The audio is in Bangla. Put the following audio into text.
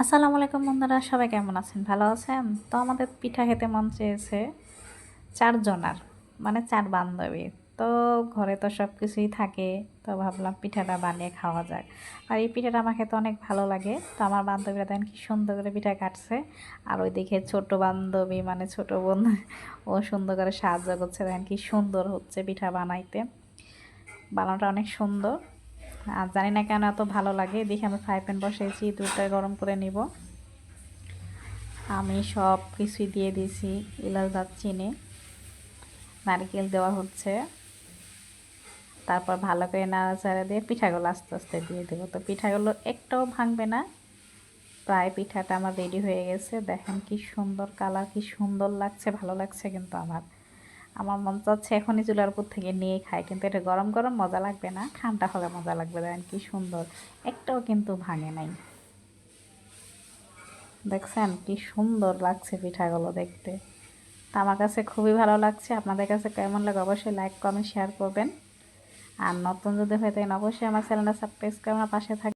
আসসালামু আলাইকুম বন্ধুরা, সবাই কেমন আছেন? ভালো আছেন? তো আমাদের পিঠা খেতে মন চেয়েছে ৪ জনার, মানে ৪ বান্ধবী। তো ঘরে তো সব কিছুই থাকে, তো ভাবলাম পিঠাটা বানিয়ে খাওয়া যাক। আর এই পিঠাটা আমার খেতে অনেক ভালো লাগে। তো আমার বান্ধবীরা দেখেন কি সুন্দর করে পিঠা কাটছে। আর ওইদিকে ছোট বান্ধবী মানে ছোট বোন ও সুন্দর করে সাহায্য করছে। দেখেন কি সুন্দর হচ্ছে পিঠা বানাইতে। বানানোটা অনেক সুন্দর। আর জানি না কেন এত ভালো লাগে। দেখি আমি ফ্রাই প্যান বসিয়েছি, দুধটা গরম করে নিব। আমি সব কিছুই দিয়ে দিয়েছি, এলাচ, দারচিনি, নারকেল দেওয়া হচ্ছে। তারপর ভালো করে নাড়াচাড়া দিয়ে পিঠাগুলো আস্তে আস্তে দিয়ে দেবো। তো পিঠাগুলো একটাও ভাঙবে না। প্রায় পিঠাটা আমার রেডি হয়ে গেছে। দেখেন কি সুন্দর কালার, কি সুন্দর লাগছে, ভালো লাগছে কিন্তু আমার আমার মন চাচ্ছে এখনই চুলার উপর থেকে নিয়ে খাই, কিন্তু এটা গরম গরম মজা লাগবে না, ঠান্ডা হলে মজা লাগবে। দেখেন কি সুন্দর, একটাও কিন্তু ভাঙে নাই। দেখছেন কি সুন্দর লাগছে পিঠাগুলো দেখতে। তা আমার কাছে খুবই ভালো লাগছে। আপনাদের কাছে কেমন লাগে অবশ্যই লাইক, কমেন্ট, শেয়ার করবেন। আর নতুন যদি হয়ে থাকেন অবশ্যই আমার চ্যানেলটা সাবস্ক্রাইব করে আমার পাশে থাকবেন।